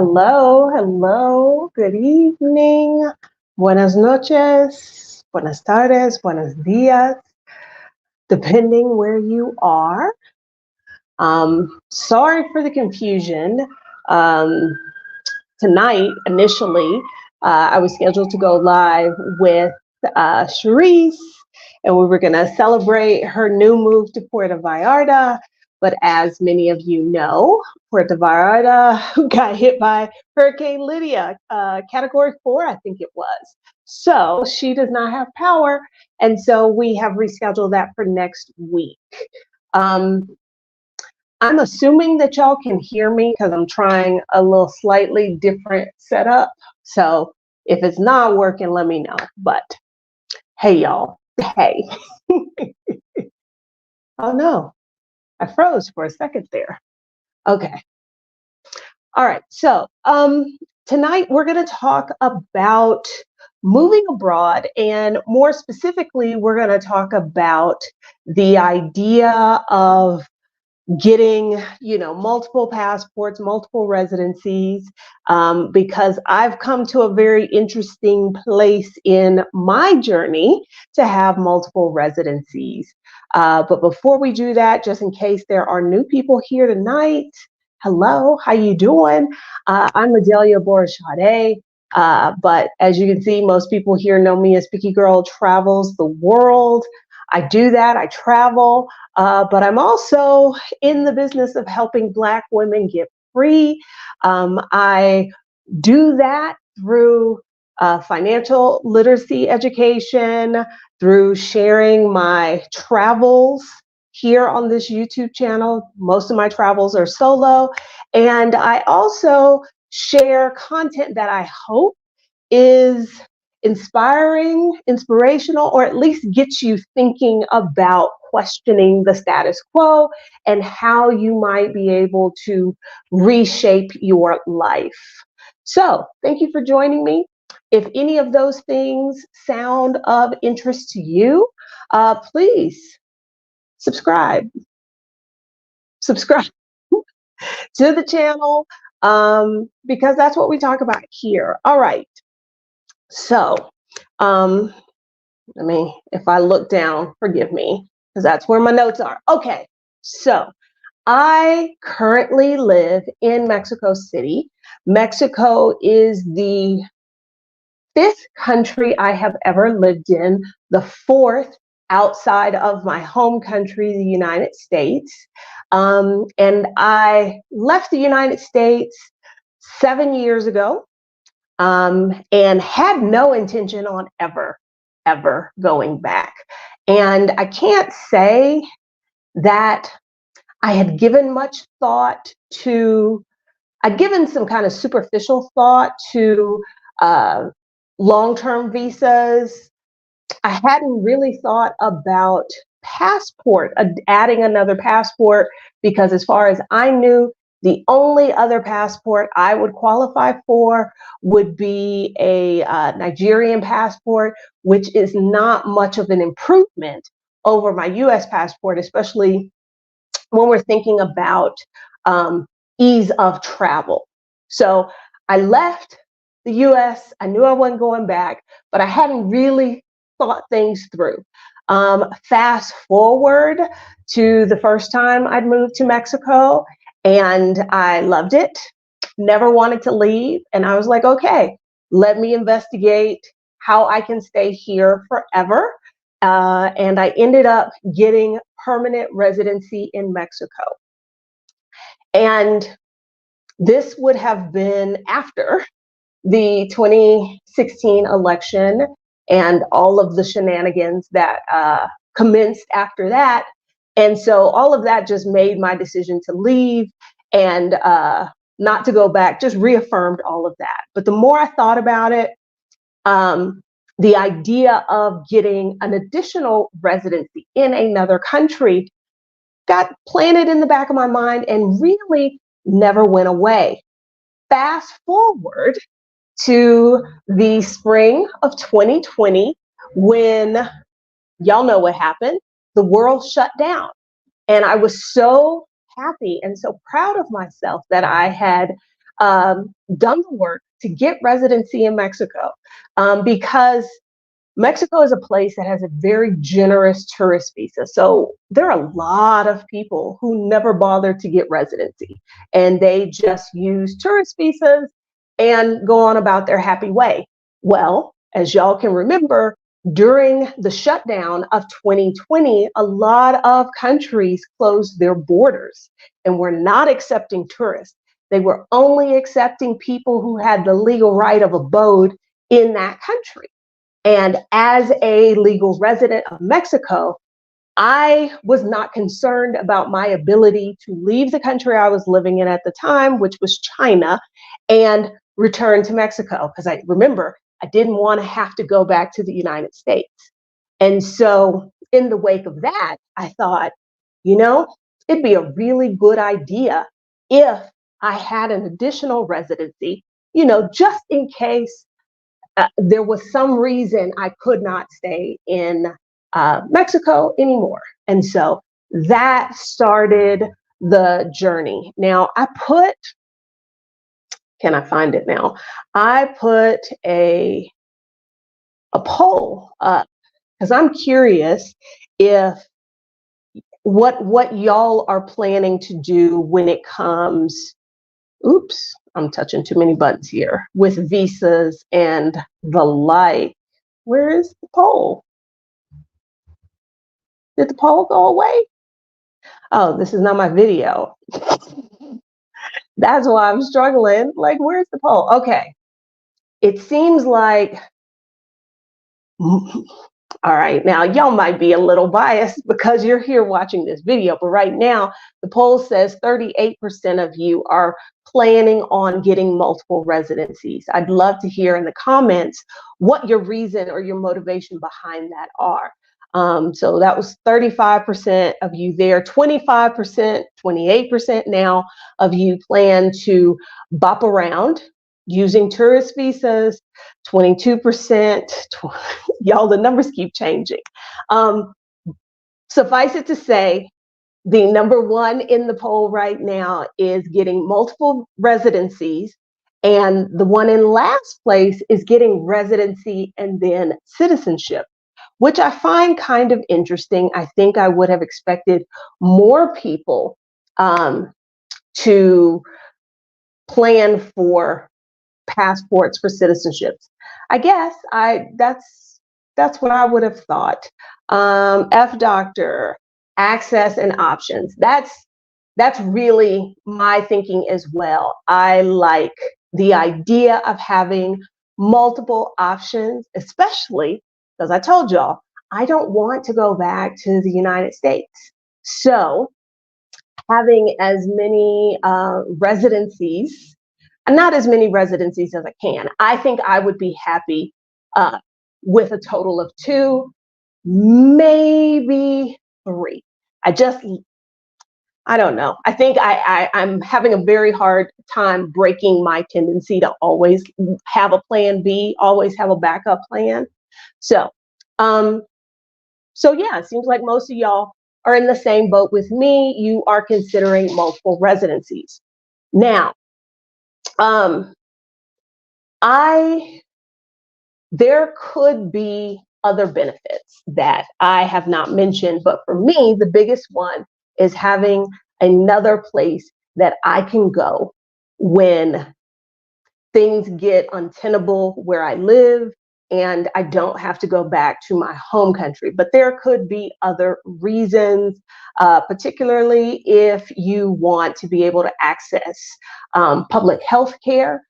Hello, hello, good evening, buenas noches, buenas tardes, buenos dias, depending where you are. Sorry for the confusion. Um, Tonight, initially, I was scheduled to go live with Cherise, and we were going to celebrate her new move to Puerto Vallarta. But as many of you know, Puerto Vallarta got hit by Hurricane Lydia, Category 4, I think it was. So she does not have power, and so we have rescheduled that for next week. I'm assuming that y'all can hear me because I'm trying a little slightly different setup. So if it's not working, let me know. But hey, y'all. Hey. Oh no, I froze for a second there. Okay. All right. So tonight we're going to talk about moving abroad, and more specifically, we're going to talk about the idea of getting, multiple passports, multiple residencies, because I've come to a very interesting place in my journey to have multiple residencies. But before we do that, just in case there are new people here tonight, hello, how you doing? I'm Adelia Borishade. But as you can see, most people here know me as Picky Girl Travels the World. I do that, I travel, but I'm also in the business of helping Black women get free. I do that through financial literacy education, through sharing my travels here on this YouTube channel. Most of my travels are solo, and I also share content that I hope is inspiring, inspirational, or at least gets you thinking about questioning the status quo and how you might be able to reshape your life. So, thank you for joining me. If any of those things sound of interest to you, please subscribe. Subscribe to the channel, because that's what we talk about here. All right. So, if I look down, forgive me, because that's where my notes are. Okay, so I currently live in Mexico City. Mexico is the fifth country I have ever lived in, the fourth outside of my home country, the United States. And I left the United States 7 years ago, and had no intention on ever going back. And I can't say that I had given much thought to, I'd given some kind of superficial thought to long-term visas. I hadn't really thought about adding another passport, because as far as I knew, the only other passport I would qualify for would be a Nigerian passport, which is not much of an improvement over my US passport, especially when we're thinking about ease of travel. So I left the US, I knew I wasn't going back, but I hadn't really thought things through. Fast forward to the first time I'd moved to Mexico, and I loved it, never wanted to leave. And I was like, okay, let me investigate how I can stay here forever. And I ended up getting permanent residency in Mexico. And this would have been after the 2016 election and all of the shenanigans that commenced after that. And so all of that just made my decision to leave and not to go back, just reaffirmed all of that. But the more I thought about it, the idea of getting an additional residency in another country got planted in the back of my mind and really never went away. Fast forward to the spring of 2020, when y'all know what happened. The world shut down. And I was so happy and so proud of myself that I had done the work to get residency in Mexico, because Mexico is a place that has a very generous tourist visa. So there are a lot of people who never bothered to get residency, and they just use tourist visas and go on about their happy way. Well, as y'all can remember, during the shutdown of 2020, a lot of countries closed their borders and were not accepting tourists. They were only accepting people who had the legal right of abode in that country. And as a legal resident of Mexico, I was not concerned about my ability to leave the country I was living in at the time, which was China, and return to Mexico. Because I remember I didn't want to have to go back to the United States. And so, in the wake of that, I thought, you know, it'd be a really good idea if I had an additional residency, just in case there was some reason I could not stay in Mexico anymore. And so that started the journey. Now, can I find it now? I put a poll up because I'm curious if what y'all are planning to do when it comes, oops, I'm touching too many buttons here, with visas and the like. Where is the poll? Did the poll go away? Oh, this is not my video. That's why I'm struggling. Like, where's the poll? Okay. It seems like, all right, now y'all might be a little biased because you're here watching this video, but right now the poll says 38% of you are planning on getting multiple residencies. I'd love to hear in the comments what your reason or your motivation behind that are. So that was 35% of you there, 25%, 28% now of you plan to bop around using tourist visas, 22%, y'all, the numbers keep changing. Suffice it to say, the number one in the poll right now is getting multiple residencies, and the one in last place is getting residency and then citizenship, which I find kind of interesting. I think I would have expected more people to plan for passports for citizenships. I guess that's what I would have thought. F doctor, access and options. That's really my thinking as well. I like the idea of having multiple options, especially because I told y'all I don't want to go back to the United States. So having as many residencies, not as many residencies as I can. I think I would be happy with a total of 2, maybe 3. I don't know. I think I'm having a very hard time breaking my tendency to always have a plan B, always have a backup plan. So, yeah, it seems like most of y'all are in the same boat with me. You are considering multiple residencies. Now, there could be other benefits that I have not mentioned, but for me, the biggest one is having another place that I can go when things get untenable where I live and I don't have to go back to my home country. But there could be other reasons, particularly if you want to be able to access public health care.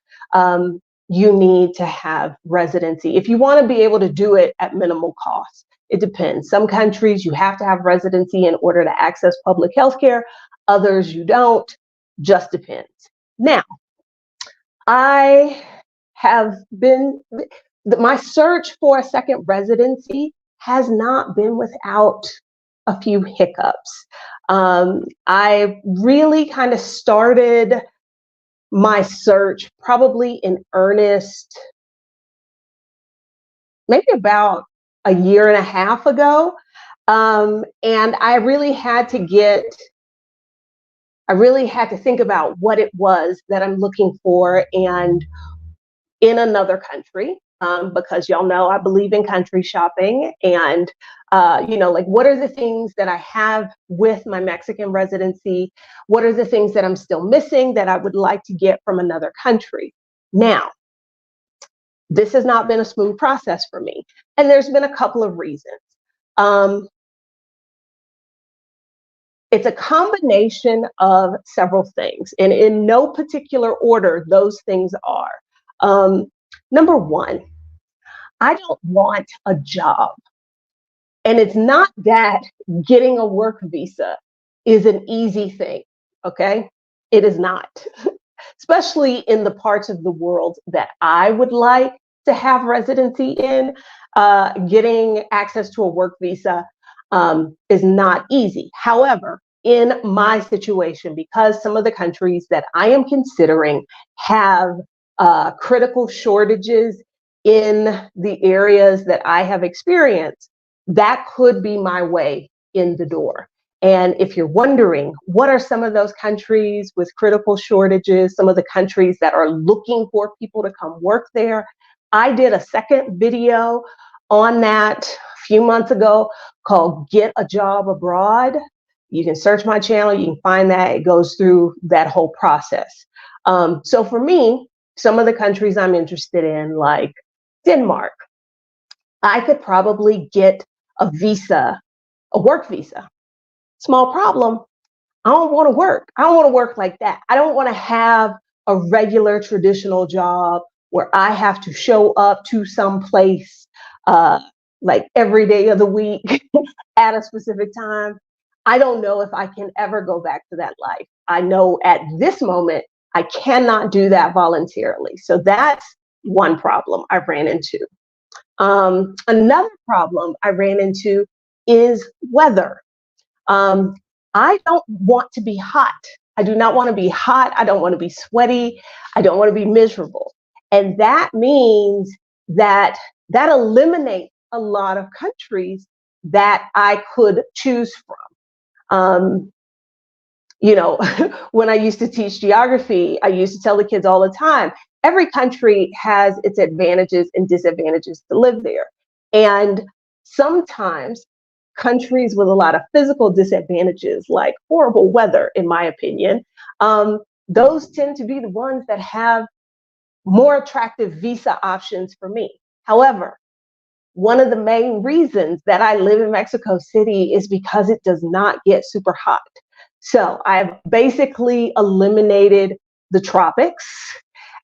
You need to have residency. If you want to be able to do it at minimal cost, it depends. Some countries you have to have residency in order to access public health care. Others you don't, just depends. Now, I have been, my search for a second residency has not been without a few hiccups. I really kind of started my search probably in earnest, maybe about a year and a half ago. And I really had to get I really had to think about what it was that I'm looking for and in another country, because y'all know I believe in country shopping. And, like, what are the things that I have with my Mexican residency? What are the things that I'm still missing that I would like to get from another country? Now, this has not been a smooth process for me. And there's been a couple of reasons. Um, it's a combination of several things, and in no particular order, those things are. Number one, I don't want a job. And it's not that getting a work visa is an easy thing, okay? It is not, especially in the parts of the world that I would like to have residency in. Getting access to a work visa is not easy. However, in my situation, because some of the countries that I am considering have critical shortages in the areas that I have experienced, that could be my way in the door. And if you're wondering, what are some of those countries with critical shortages, some of the countries that are looking for people to come work there, I did a second video on that a few months ago called Get a Job Abroad. You can search my channel, you can find that. It goes through that whole process. So for me, some of the countries I'm interested in, like Denmark, I could probably get a visa, a work visa. Small problem. I don't want to work. I don't want to work like that. I don't want to have a regular traditional job where I have to show up to some place like every day of the week at a specific time. I don't know if I can ever go back to that life. I know at this moment, I cannot do that voluntarily. So that's one problem I ran into. Another problem I ran into is weather. Um, I don't want to be hot. I do not want to be hot. I don't want to be sweaty. I don't want to be miserable. And that means that that eliminates a lot of countries that I could choose from. When I used to teach geography, I used to tell the kids all the time, every country has its advantages and disadvantages to live there. And sometimes countries with a lot of physical disadvantages, like horrible weather, in my opinion, those tend to be the ones that have more attractive visa options for me. However, one of the main reasons that I live in Mexico City is because it does not get super hot. So I've basically eliminated the tropics.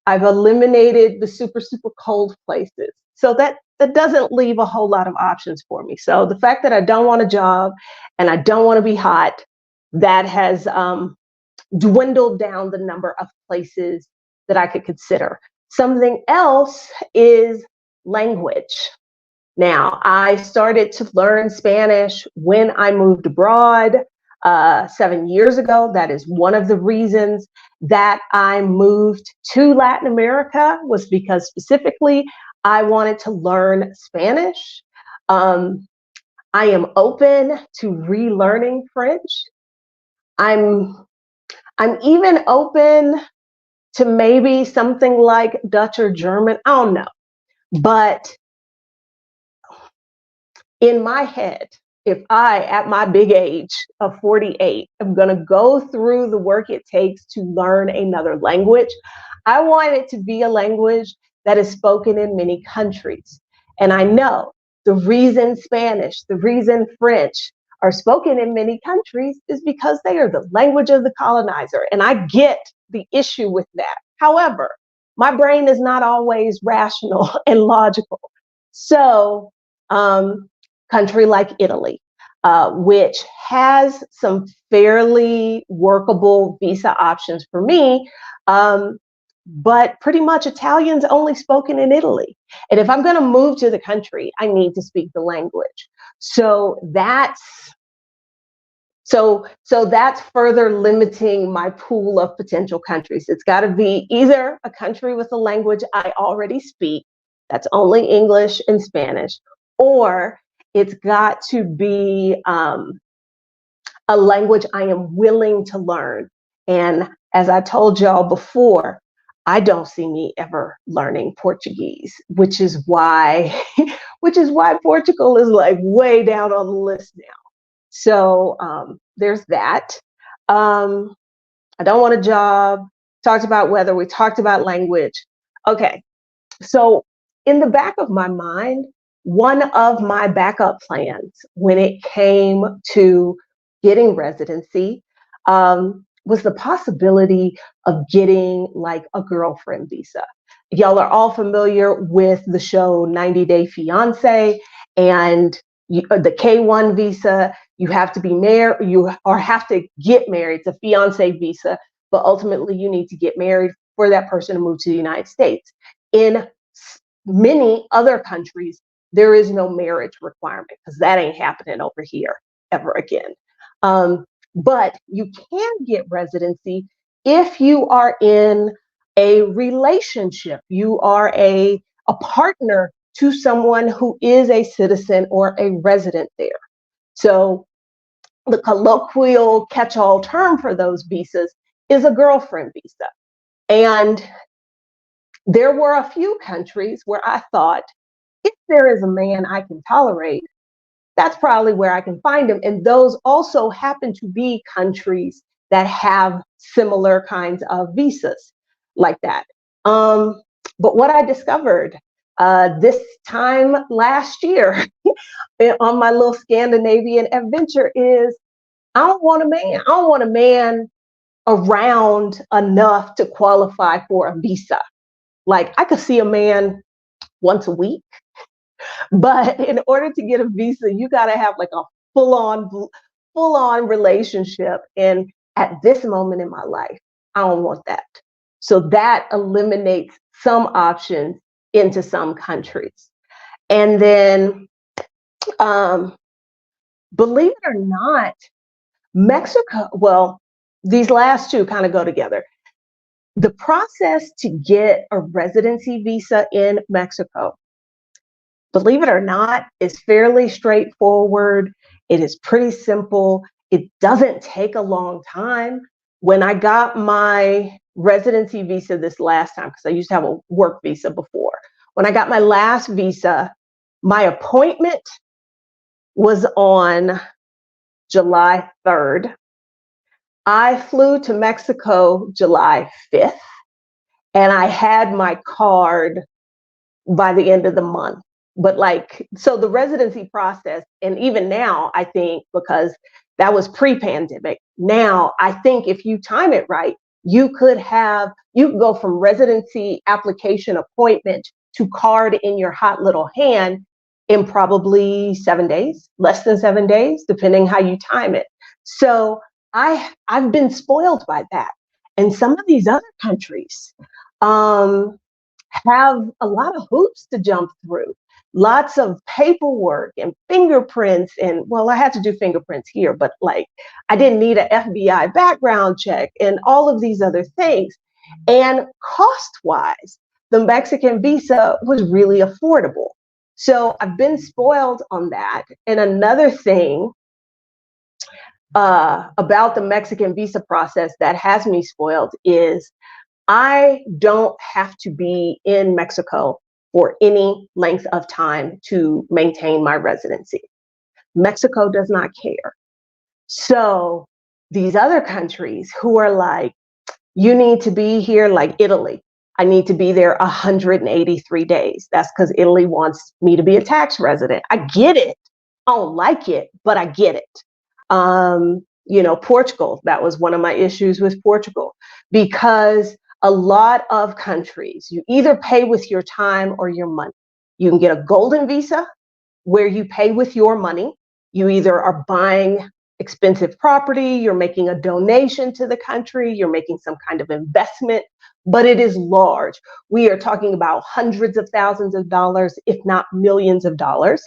I've eliminated the super, super cold places. So that doesn't leave a whole lot of options for me. So the fact that I don't want a job and I don't want to be hot, that has dwindled down the number of places that I could consider. Something else is language. Now, I started to learn Spanish when I moved abroad 7 years ago. That is one of the reasons that I moved to Latin America, was because specifically I wanted to learn Spanish. I am open to relearning French. I'm even open to maybe something like Dutch or German. I don't know. But in my head, if I, at my big age of 48, am going to go through the work it takes to learn another language, I want it to be a language that is spoken in many countries. And I know the reason Spanish, the reason French are spoken in many countries is because they are the language of the colonizer. And I get the issue with that. However, my brain is not always rational and logical. So, country like Italy, which has some fairly workable visa options for me, but pretty much Italian's only spoken in Italy. And if I'm going to move to the country, I need to speak the language. So that's further limiting my pool of potential countries. It's got to be either a country with a language I already speak, that's only English and Spanish, or it's got to be a language I am willing to learn And as I told y'all before, I don't see me ever learning Portuguese, which is why Portugal is like way down on the list now. So there's that. Um, I don't want a job. Talked about weather. We talked about language. Okay, so in the back of my mind, one of my backup plans when it came to getting residency was the possibility of getting like a girlfriend visa. Y'all are all familiar with the show 90 Day Fiance and the K1 visa. You have to be married, you or have to get married. It's a fiance visa, but ultimately you need to get married for that person to move to the United States. In many other countries, there is no marriage requirement because that ain't happening over here ever again. But you can get residency if you are in a relationship, you are a partner to someone who is a citizen or a resident there. So the colloquial catch-all term for those visas is a girlfriend visa. And there were a few countries where I thought, if there is a man I can tolerate, that's probably where I can find him. And those also happen to be countries that have similar kinds of visas like that. But what I discovered this time last year on my little Scandinavian adventure is I don't want a man. I don't want a man around enough to qualify for a visa. Like I could see a man once a week, but in order to get a visa, you got to have like a full on relationship. And at this moment in my life, I don't want that. So that eliminates some options into some countries. And then, um, believe it or not, Mexico, well, these last two kind of go together. The process to get a residency visa in Mexico, believe it or not, is fairly straightforward. It is pretty simple. It doesn't take a long time. When I got my residency visa this last time, because I used to have a work visa before, when I got my last visa, my appointment was on July 3rd. I flew to Mexico July 5th, and I had my card by the end of the month. But like, so the residency process, and even now, I think because that was pre-pandemic, now I think if you time it right, you could go from residency application appointment to card in your hot little hand in probably 7 days, less than 7 days, depending how you time it. So I've been spoiled by that. And some of these other countries, have a lot of hoops to jump through, lots of paperwork and fingerprints. And well, I had to do fingerprints here, but like I didn't need an FBI background check and all of these other things. And cost wise, the Mexican visa was really affordable. So I've been spoiled on that. And another thing about the Mexican visa process that has me spoiled is I don't have to be in Mexico for any length of time to maintain my residency. Mexico does not care. So these other countries who are like, you need to be here, like Italy, I need to be there 183 days. That's because Italy wants me to be a tax resident. I get it. I don't like it, but I get it. Portugal, that was one of my issues with Portugal, because a lot of countries, you either pay with your time or your money. You can get a golden visa where you pay with your money. You either are buying expensive property, you're making a donation to the country, you're making some kind of investment, but it is large. We are talking about hundreds of thousands of dollars, if not millions of dollars.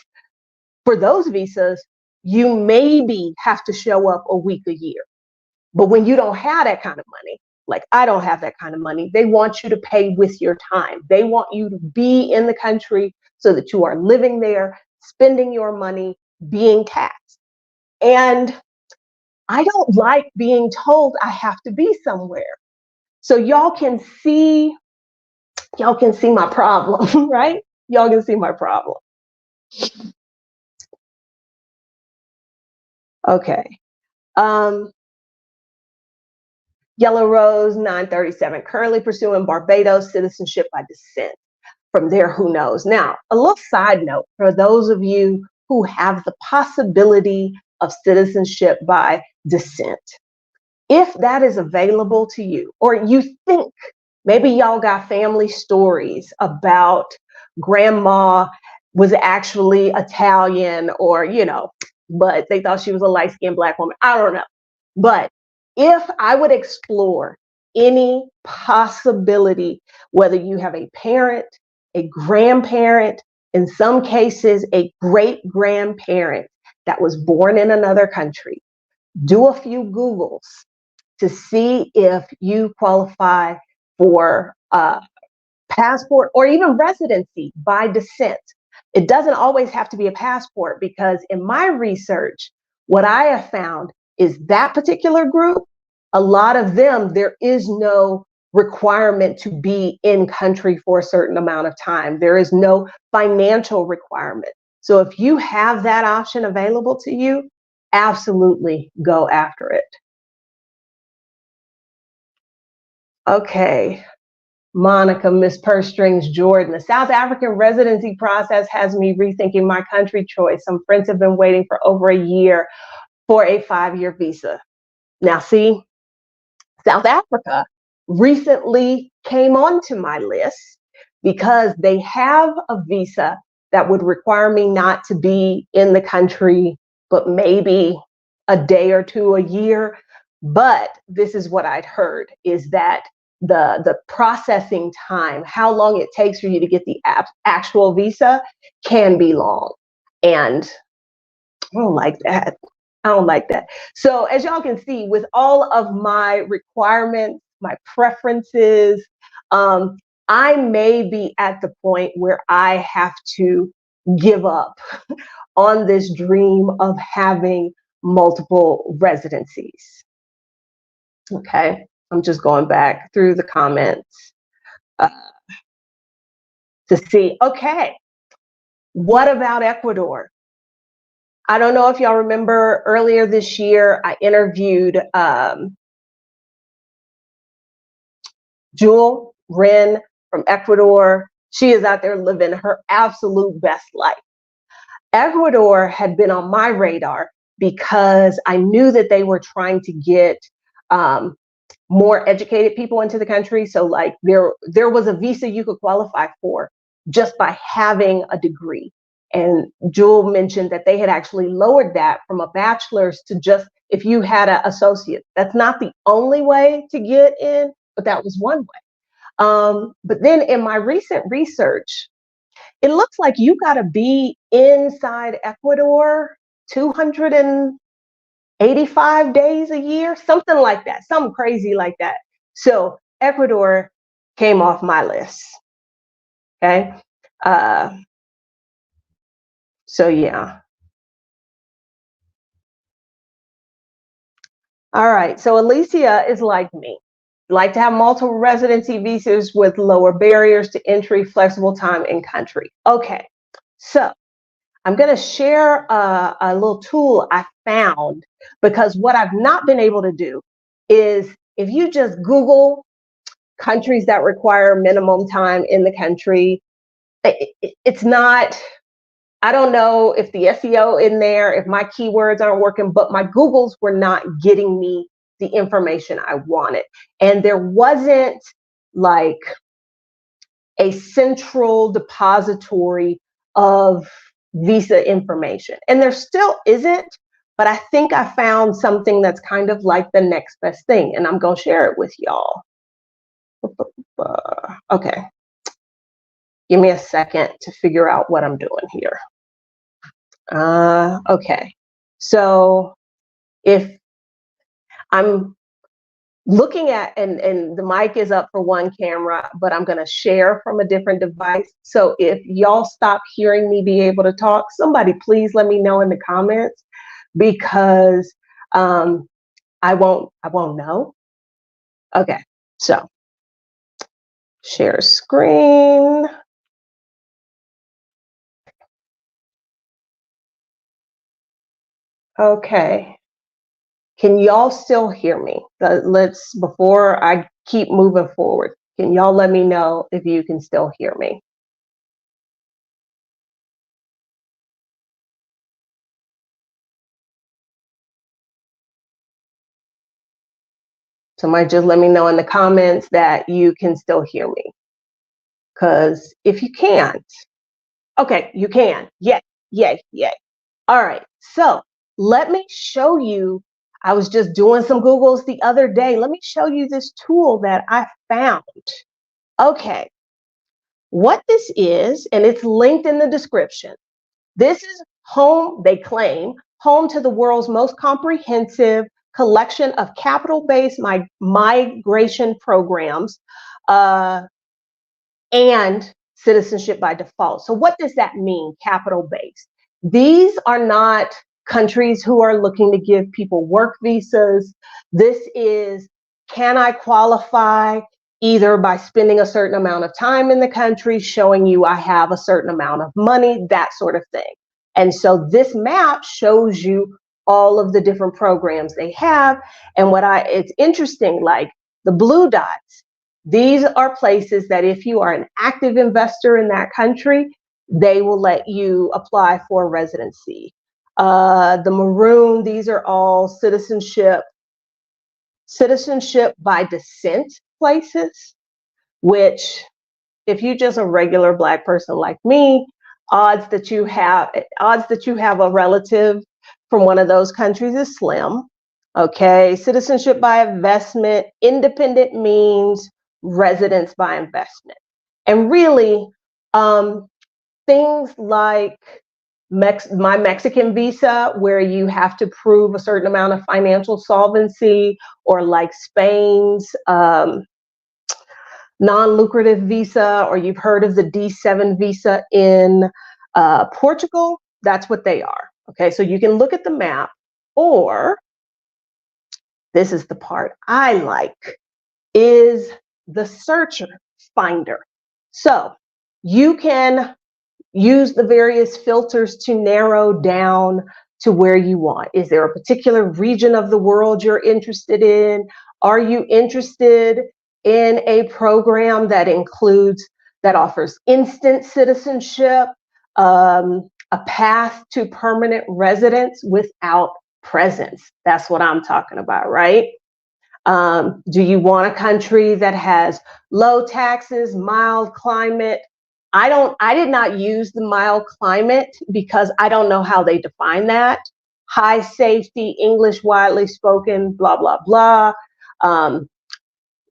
For those visas, you maybe have to show up a week a year. But when you don't have that kind of money, like I don't have that kind of money, they want you to pay with your time. They want you to be in the country so that you are living there, spending your money, being taxed. And I don't like being told I have to be somewhere. So y'all can see my problem, right? Y'all can see my problem. Okay. Um, Yellow Rose 937, currently pursuing Barbados citizenship by descent. From there, who knows? Now, a little side note for those of you who have the possibility of citizenship by descent. If that is available to you, or you think maybe y'all got family stories about grandma was actually Italian, or, but they thought she was a light-skinned Black woman. I don't know. But if I would explore any possibility, whether you have a parent, a grandparent, in some cases, a great grandparent that was born in another country, do a few Googles to see if you qualify for passport or even residency by descent. It doesn't always have to be a passport, because in my research, what I have found is that particular group, a lot of them, there is no requirement to be in country for a certain amount of time. There is no financial requirement. So if you have that option available to you, absolutely go after it. Okay. Monica, Miss Purse Strings Jordan. The South African residency process has me rethinking my country choice. Some friends have been waiting for over a year for a 5-year visa. Now, see, South Africa recently came onto my list because they have a visa that would require me not to be in the country, but maybe a day or two a year. But this is what I'd heard, is that the processing time, how long it takes for you to get the actual visa, can be long. And I don't like that. I don't like that. So as y'all can see, with all of my requirements, my preferences, I may be at the point where I have to give up on this dream of having multiple residencies. Okay, I'm just going back through the comments to see, okay, what about Ecuador? I don't know if y'all remember earlier this year, I interviewed Jewel Wren from Ecuador. She is out there living her absolute best life. Ecuador had been on my radar because I knew that they were trying to get more educated people into the country. So like there was a visa you could qualify for just by having a degree. And Jewel mentioned that they had actually lowered that from a bachelor's to just if you had an associate. That's not the only way to get in, but that was one way. But then in my recent research, it looks like you got to be inside Ecuador 285 days a year, something like that, something crazy like that. So Ecuador came off my list. Okay. So yeah. All right. So Alicia is like me. Like to have multiple residency visas with lower barriers to entry, flexible time in country. Okay. So I'm going to share a little tool I found, because what I've not been able to do is if you just Google countries that require minimum time in the country, it's not, I don't know if the SEO in there, if my keywords aren't working, but my Googles were not getting me the information I wanted. And there wasn't like a central depository of visa information. And there still isn't, but I think I found something that's kind of like the next best thing, and I'm going to share it with y'all. Okay. Give me a second to figure out what I'm doing here. Okay. So if I'm looking at, and the mic is up for one camera, but I'm going to share from a different device. So if y'all stop hearing me be able to talk, somebody please let me know in the comments, because I won't know. Okay, so share screen. Okay. Can y'all still hear me? Before I keep moving forward, can y'all let me know if you can still hear me? Somebody just let me know in the comments that you can still hear me. Because if you can't, okay, you can. Yay, yay, yay. All right, so let me show you. I was just doing some Googles the other day. Let me show you this tool that I found. Okay, what this is, and it's linked in the description. This is home, they claim, home to the world's most comprehensive collection of capital-based migration programs uh, and citizenship by default. So what does that mean, capital-based? These are not countries who are looking to give people work visas. This is, can I qualify either by spending a certain amount of time in the country, showing you I have a certain amount of money, that sort of thing. And so this map shows you all of the different programs they have. And it's interesting, like the blue dots, these are places that if you are an active investor in that country, they will let you apply for residency. The maroon, these are all citizenship by descent places, which if you're just a regular Black person like me, odds that you have a relative from one of those countries is slim. Okay, citizenship by investment, independent means, residence by investment. And really, things like my Mexican visa, where you have to prove a certain amount of financial solvency, or like Spain's non-lucrative visa, or you've heard of the D7 visa in Portugal, that's what they are. Okay, so you can look at the map, or this is the part I like, is the searcher finder. So you can use the various filters to narrow down to where you want. Is there a particular region of the world you're interested in? Are you interested in a program that offers instant citizenship, a path to permanent residence without presence? That's what I'm talking about, right? Do you want a country that has low taxes, mild climate? I did not use the mild climate because I don't know how they define that. High safety, English widely spoken, blah, blah, blah.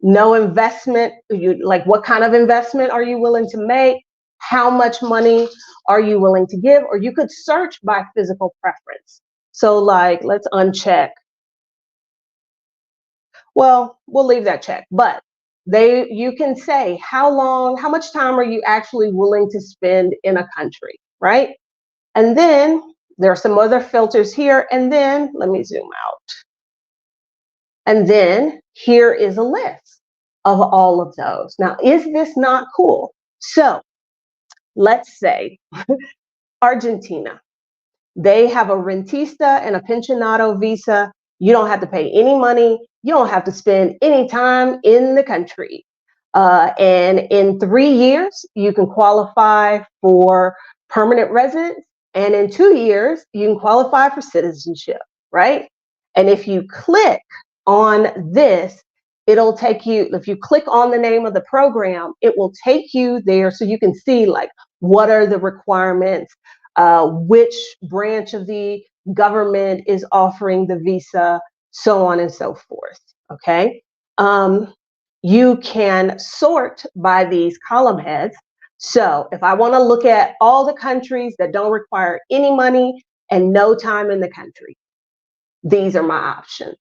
No investment. Like, what kind of investment are you willing to make? How much money are you willing to give? Or you could search by physical preference. So like, let's uncheck. Well, we'll leave that check, but you can say how much time are you actually willing to spend in a country, right? And then there are some other filters here, and then let me zoom out. And then here is a list of all of those. Now, is this not cool? So let's say Argentina. They have a rentista and a pensionado visa. You don't have to pay any money. You don't have to spend any time in the country. And in 3 years, you can qualify for permanent residence. And in 2 years, you can qualify for citizenship, right? And if you click on this, it'll take you, if you click on the name of the program, it will take you there so you can see like what are the requirements, which branch of the government is offering the visa, so on and so forth, okay? You can sort by these column heads. So if I wanna look at all the countries that don't require any money and no time in the country, these are my options.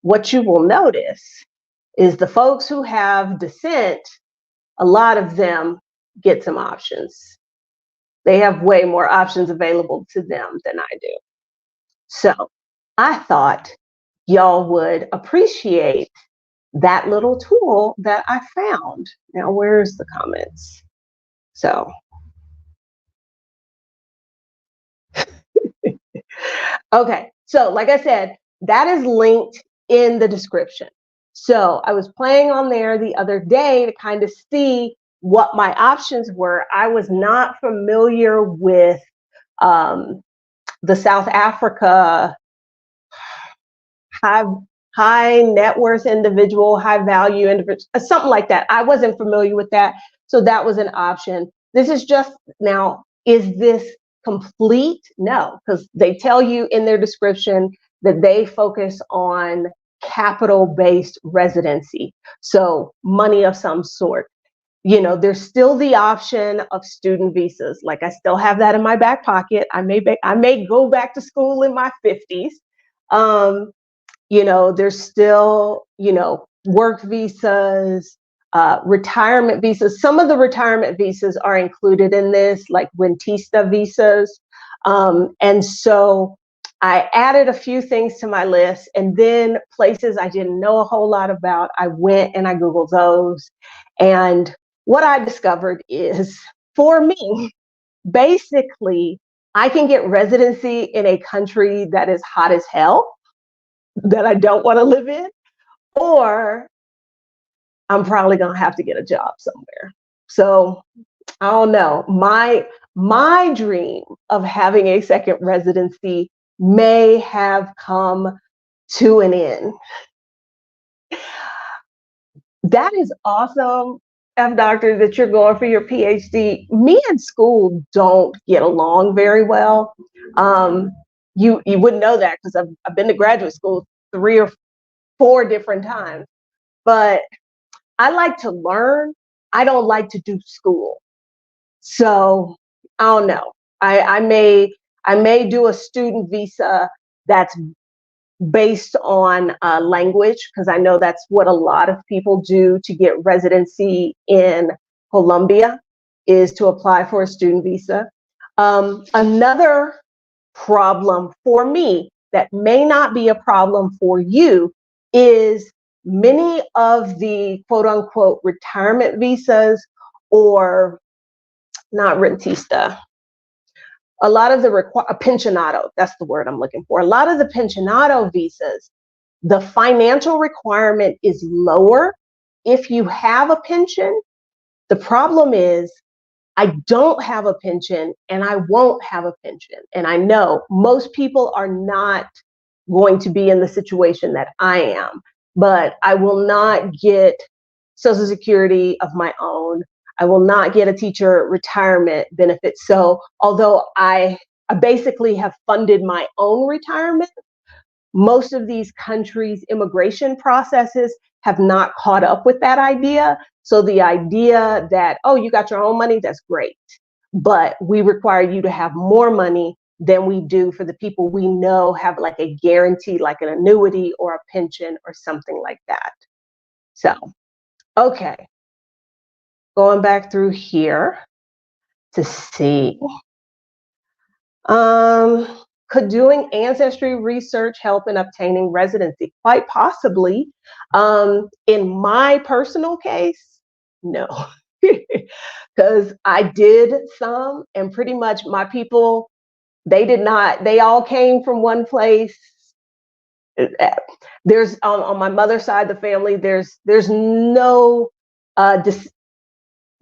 What you will notice is the folks who have descent, a lot of them get some options. They have way more options available to them than I do. So I thought y'all would appreciate that little tool that I found. Now, where's the comments? So, okay. So, like I said, that is linked in the description. So, I was playing on there the other day to kind of see what my options were. I was not familiar with the South Africa high high net worth individual, high value individual, something like that. I wasn't familiar with that, so that was an option. This is just now. Is this complete? No, because they tell you in their description that they focus on capital-based residency, so money of some sort. You know, there's still the option of student visas. Like, I still have that in my back pocket. I may go back to school in my 50s. Um, you know, there's still, you know, work visas, retirement visas. Some of the retirement visas are included in this, like rentista visas. And so I added a few things to my list, and then places I didn't know a whole lot about, I went and I Googled those. And what I discovered is, for me, basically, I can get residency in a country that is hot as hell, that I don't want to live in, or I'm probably going to have to get a job somewhere. So I don't know. My dream of having a second residency may have come to an end. That is awesome, F Doctor, that you're going for your PhD. Me and school don't get along very well. You wouldn't know that because I've been to graduate school 3 or 4 different times. But I like to learn. I don't like to do school. So I don't know. I may do a student visa that's based on language, because I know that's what a lot of people do to get residency in Colombia, is to apply for a student visa. Another problem for me that may not be a problem for you is many of the quote unquote retirement visas, or not rentista, a lot of the pensionado, that's the word I'm looking for. A lot of the pensionado visas, the financial requirement is lower if you have a pension. The problem is, I don't have a pension and I won't have a pension. And I know most people are not going to be in the situation that I am, but I will not get Social Security of my own. I will not get a teacher retirement benefit. So although I basically have funded my own retirement, most of these countries' immigration processes have not caught up with that idea. So the idea that, oh, you got your own money, that's great, but we require you to have more money than we do for the people we know have like a guarantee, like an annuity or a pension or something like that. So, okay, going back through here to see. Could doing ancestry research help in obtaining residency? Quite possibly. In my personal case, no, because I did some, and pretty much my people, they did not. They all came from one place. There's on my mother's side of the family, there's no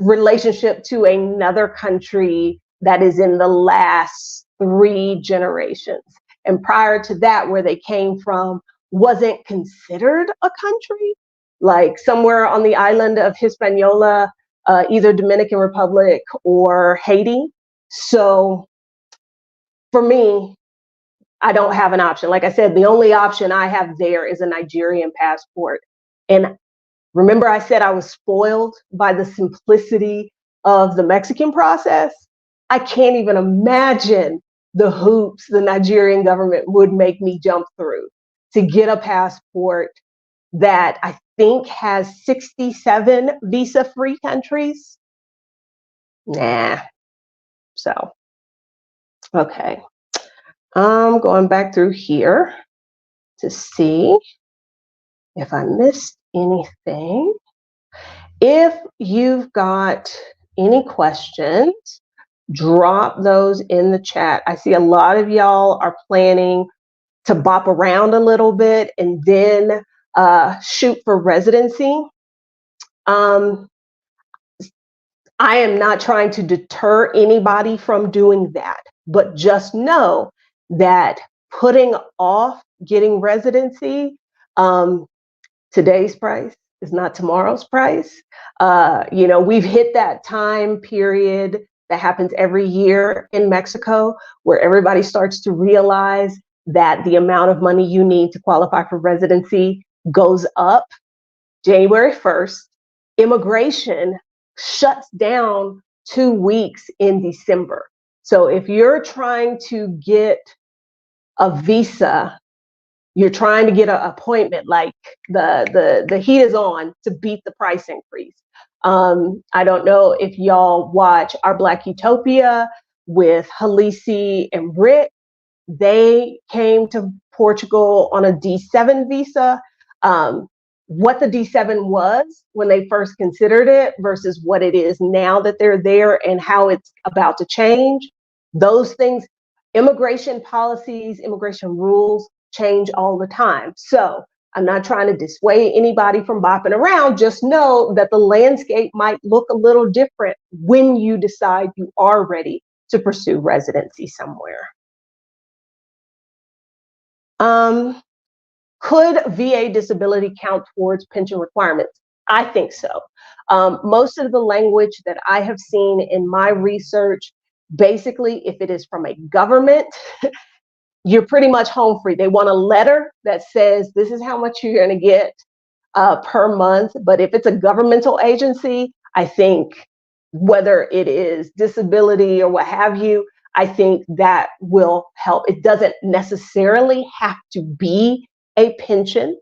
relationship to another country that is in the last 3 generations. And prior to that, where they came from wasn't considered a country, like somewhere on the island of Hispaniola, either Dominican Republic or Haiti. So for me, I don't have an option. Like I said, the only option I have there is a Nigerian passport. And remember, I said I was spoiled by the simplicity of the Mexican process? I can't even imagine the hoops the Nigerian government would make me jump through to get a passport that I think has 67 visa-free countries. Nah. So, okay. Going back through here. to see if I missed anything. If you've got any questions, drop those in the chat. I see a lot of y'all are planning to bop around a little bit and then shoot for residency. I am not trying to deter anybody from doing that, but just know that putting off getting residency, today's price is not tomorrow's price. We've hit that time period that happens every year in Mexico where everybody starts to realize that the amount of money you need to qualify for residency goes up. January 1st, immigration shuts down 2 weeks in December. So if you're trying to get a visa, you're trying to get an appointment, like the heat is on to beat the price increase. I don't know if y'all watch Our Black Utopia with Halisi and Rick. They came to Portugal on a D7 visa. What the D7 was when they first considered it versus what it is now that they're there and how it's about to change. Those things, immigration policies, immigration rules change all the time. So I'm not trying to dissuade anybody from bopping around. Just know that the landscape might look a little different when you decide you are ready to pursue residency somewhere. Could VA disability count towards pension requirements? I think so. Most of the language that I have seen in my research, basically, if it is from a government, you're pretty much home free. They want a letter that says this is how much you're going to get per month. But if it's a governmental agency, I think whether it is disability or what have you, I think that will help. It doesn't necessarily have to be a pension,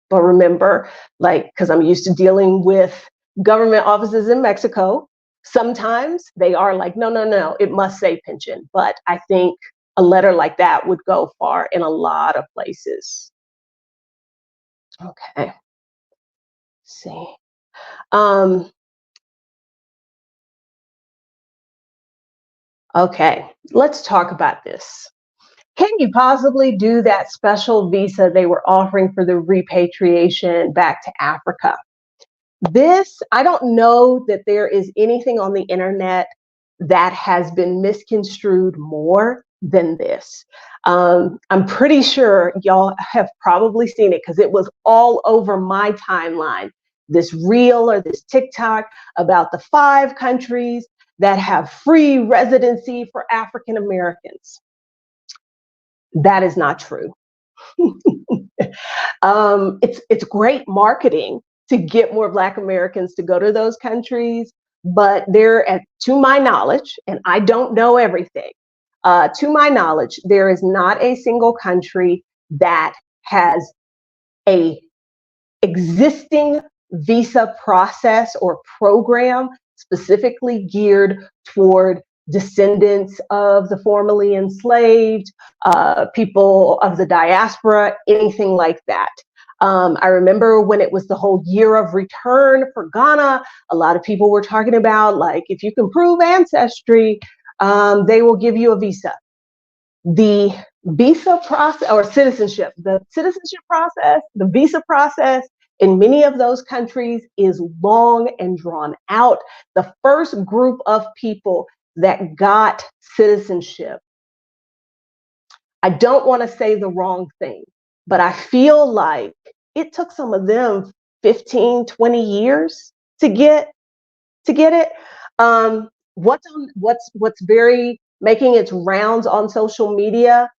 but remember, because I'm used to dealing with government offices in Mexico, sometimes they are like, no, it must say pension. But I think a letter like that would go far in a lot of places. Okay, let's see. Okay, let's talk about this. Can you possibly do that special visa they were offering for the repatriation back to Africa? This, I don't know that there is anything on the internet that has been misconstrued more than this. I'm pretty sure y'all have probably seen it because it was all over my timeline, this reel or this TikTok about the 5 countries that have free residency for African Americans. That is not true. It's great marketing to get more Black Americans to go to those countries, but to my knowledge, and I don't know everything, to my knowledge, there is not a single country that has a existing visa process or program specifically geared toward descendants of the formerly enslaved, people of the diaspora, anything like that. I remember when it was the whole year of return for Ghana, a lot of people were talking about, like, if you can prove ancestry, they will give you a visa. The visa process or citizenship, the visa process in many of those countries is long and drawn out. The first group of people that got citizenship, I don't want to say the wrong thing, but I feel like it took some of them 15, 20 years to get it. What's very making its rounds on social media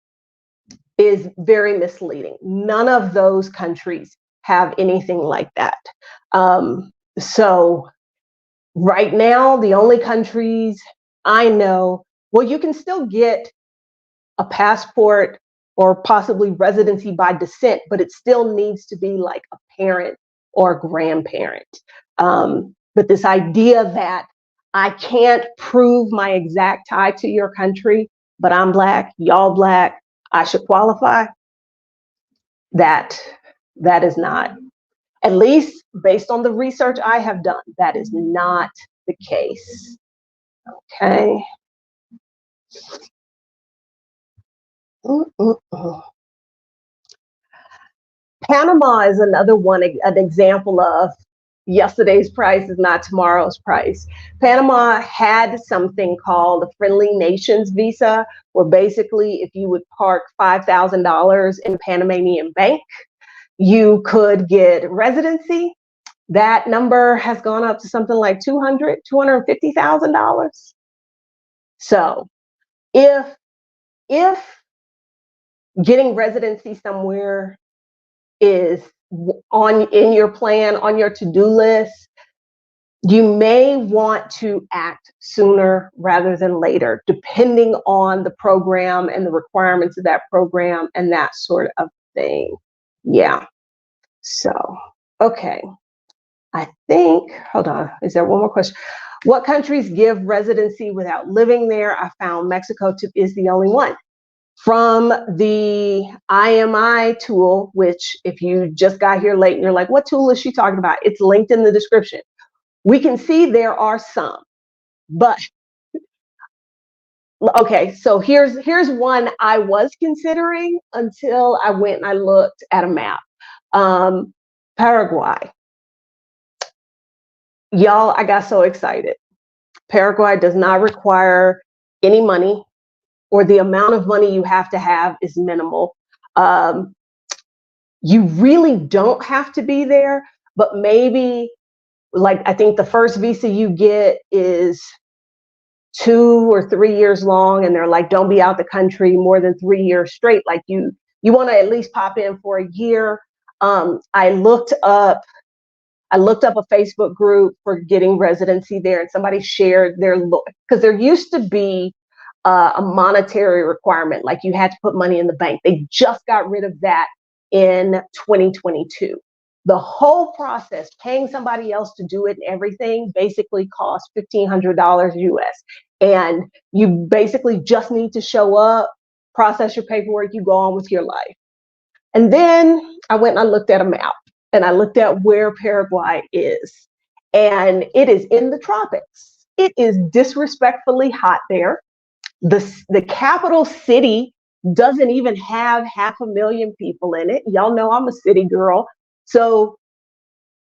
is very misleading. None of those countries have anything like that. So right now, the only countries I know, well, you can still get a passport or possibly residency by descent, but it still needs to be like a parent or a grandparent. But this idea that I can't prove my exact tie to your country, but I'm Black, y'all Black, I should qualify. That that is not, at least based on the research I have done, that is not the case. Okay. Mm-mm-mm. Panama is another one, an example of yesterday's price is not tomorrow's price. Panama had something called a friendly nations visa, where basically if you would park $5,000 in Panamanian bank, you could get residency. That number has gone up to something like $250,000. So if getting residency somewhere is on in your plan, on your to-do list, you may want to act sooner rather than later, depending on the program and the requirements of that program and that sort of thing. Yeah. So, okay. I think, hold on, is there one more question? What countries give residency without living there? I found Mexico is the only one. From the IMI tool, which if you just got here late and you're like, what tool is she talking about? It's linked in the description. We can see there are some, but okay, so here's one I was considering until I went and I looked at a map. Paraguay. Y'all, I got so excited. Paraguay does not require any money, or the amount of money you have to have is minimal. You really don't have to be there, but maybe, like, I think the first visa you get is 2 or 3 years long, and they're like, don't be out the country more than 3 years straight. Like you want to at least pop in for a year. I looked up a Facebook group for getting residency there, and somebody shared their look, because there used to be a monetary requirement, like you had to put money in the bank. They just got rid of that in 2022. The whole process, paying somebody else to do it and everything, basically costs $1,500 US. And you basically just need to show up, process your paperwork, you go on with your life. And then I went and I looked at a map, and I looked at where Paraguay is. And it is in the tropics. It is disrespectfully hot there. The capital city doesn't even have 500,000 people in it. Y'all know I'm a city girl. So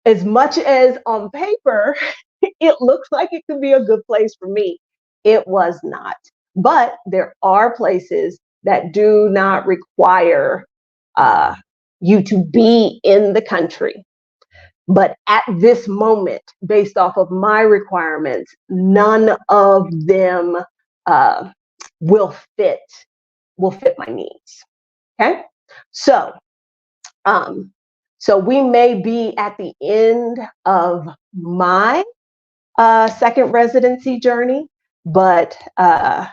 as much as on paper, it looks like it could be a good place for me, it was not. But there are places that do not require you to be in the country. But at this moment, based off of my requirements, none of them will fit my needs. Okay, so so we may be at the end of my second residency journey, but I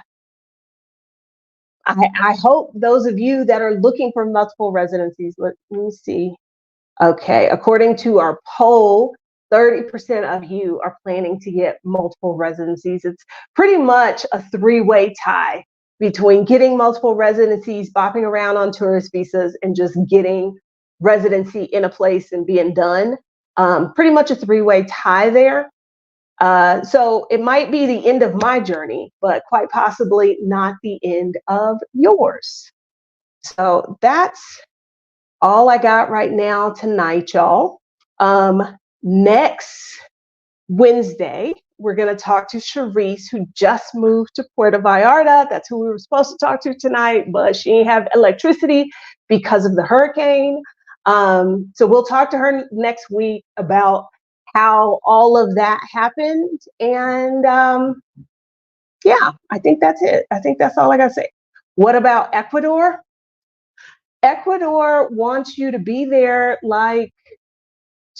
hope those of you that are looking for multiple residencies, let me see. Okay, according to our poll, 30% of you are planning to get multiple residencies. It's pretty much a three-way tie between getting multiple residencies, bopping around on tourist visas, and just getting residency in a place and being done. Pretty much a three-way tie there. So it might be the end of my journey, but quite possibly not the end of yours. So that's all I got right now tonight, y'all. Next Wednesday, we're going to talk to Charisse, who just moved to Puerto Vallarta. That's who we were supposed to talk to tonight, but she didn't have electricity because of the hurricane. So we'll talk to her next week about how all of that happened. And yeah, I think that's it. I think that's all I got to say. What about Ecuador? Ecuador wants you to be there like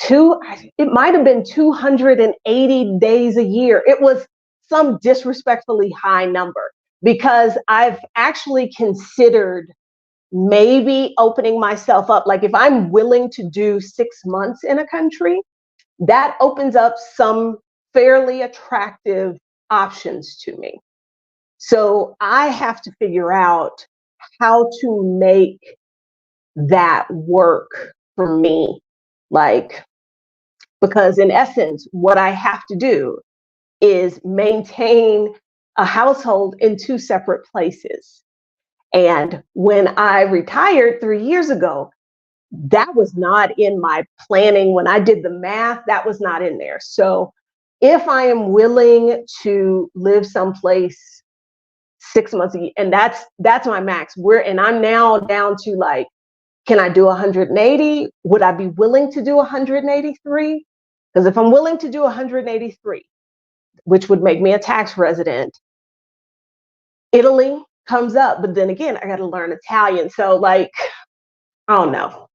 it might have been 280 days a year. It was some disrespectfully high number, because I've actually considered maybe opening myself up. Like if I'm willing to do 6 months in a country, that opens up some fairly attractive options to me. So I have to figure out how to make that work for me. Like, because in essence, what I have to do is maintain a household in two separate places. And when I retired 3 years ago, that was not in my planning. When I did the math, that was not in there. So if I am willing to live someplace 6 months a year, and that's my max. And I'm now down to like, can I do 180? Would I be willing to do 183? Because if I'm willing to do 183, which would make me a tax resident, Italy comes up. But then again, I got to learn Italian. So like, I don't know.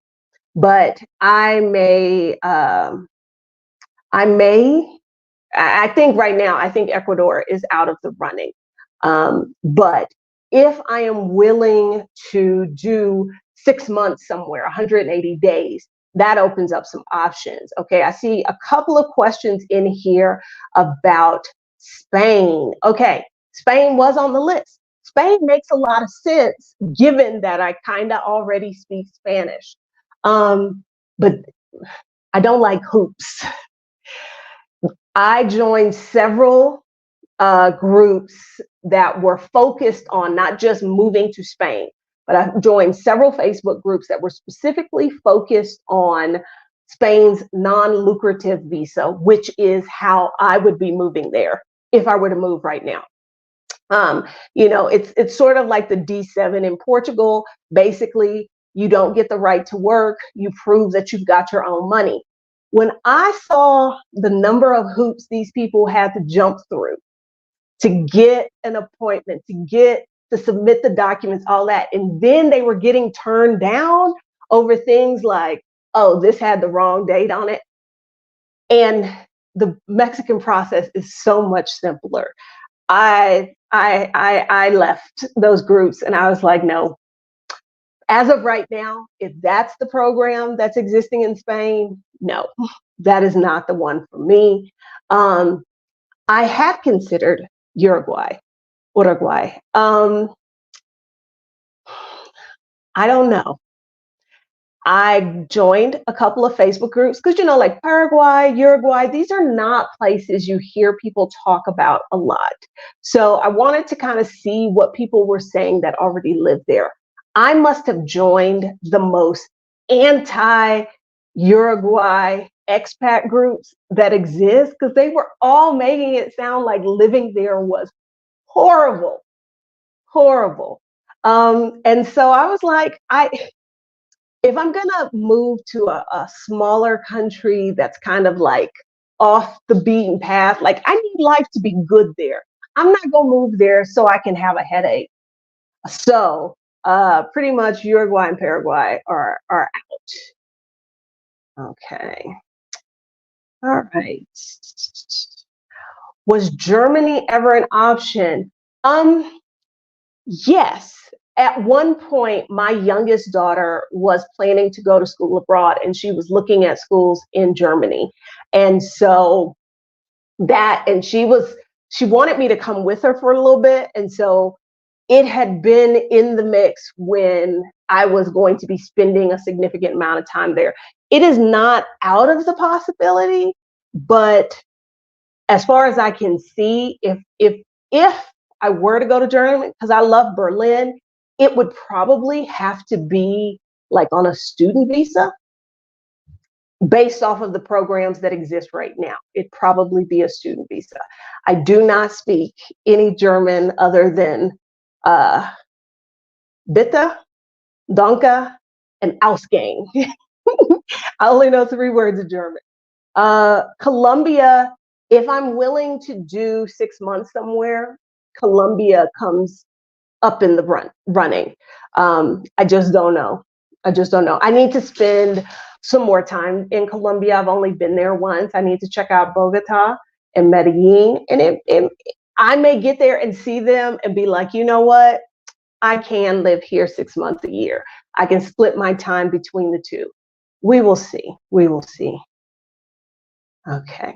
But I may, I think right now, I think Ecuador is out of the running. But if I am willing to do 6 months somewhere, 180 days, that opens up some options. Okay, I see a couple of questions in here about Spain. Okay, Spain was on the list. Spain makes a lot of sense given that I kind of already speak Spanish. But I don't like hoops. I joined several groups that were focused on not just moving to Spain, but I joined several Facebook groups that were specifically focused on Spain's non-lucrative visa, which is how I would be moving there if I were to move right now. It's sort of like the D7 in Portugal. Basically, you don't get the right to work. You prove that you've got your own money. When I saw the number of hoops these people had to jump through to get an appointment, to submit the documents, all that, and then they were getting turned down over things like, oh, this had the wrong date on it. And the Mexican process is so much simpler. I left those groups and I was like, no. As of right now, if that's the program that's existing in Spain, no, that is not the one for me. I have considered Uruguay. I don't know. I joined a couple of Facebook groups because, like Paraguay, Uruguay, these are not places you hear people talk about a lot. So I wanted to kind of see what people were saying that already lived there. I must have joined the most anti-Uruguay expat groups that exist because they were all making it sound like living there was horrible, horrible. And so I was like, if I'm gonna move to a smaller country that's kind of like off the beaten path, like I need life to be good there. I'm not gonna move there so I can have a headache. So pretty much Uruguay and Paraguay are out. Okay. All right. Was Germany ever an option? Yes. At one point, my youngest daughter was planning to go to school abroad and she was looking at schools in Germany. And so she wanted me to come with her for a little bit. And so it had been in the mix when I was going to be spending a significant amount of time there. It is not out of the possibility, but as far as I can see, if I were to go to Germany, because I love Berlin, it would probably have to be like on a student visa based off of the programs that exist right now. It'd probably be a student visa. I do not speak any German other than Bitte, Danke, and Ausgang. I only know 3 words of German. Colombia, if I'm willing to do 6 months somewhere, Colombia comes up in the running. I just don't know. I need to spend some more time in Colombia. I've only been there once. I need to check out Bogota and Medellin. And I may get there and see them and be like, you know what? I can live here 6 months a year. I can split my time between the two. We will see. We will see. Okay.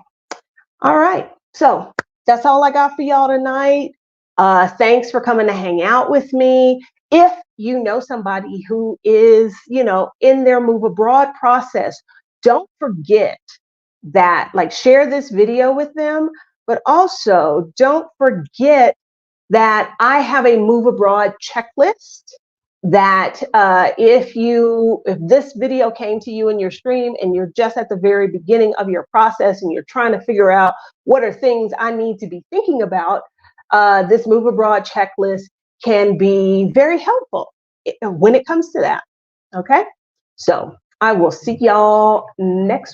All right. So that's all I got for y'all tonight. Thanks for coming to hang out with me. If you know somebody who is, in their move abroad process, don't forget that, like, share this video with them, but also don't forget that I have a move abroad checklist that if this video came to you in your stream and you're just at the very beginning of your process and you're trying to figure out what are things I need to be thinking about, this move abroad checklist can be very helpful when it comes to that. Okay, so I will see y'all next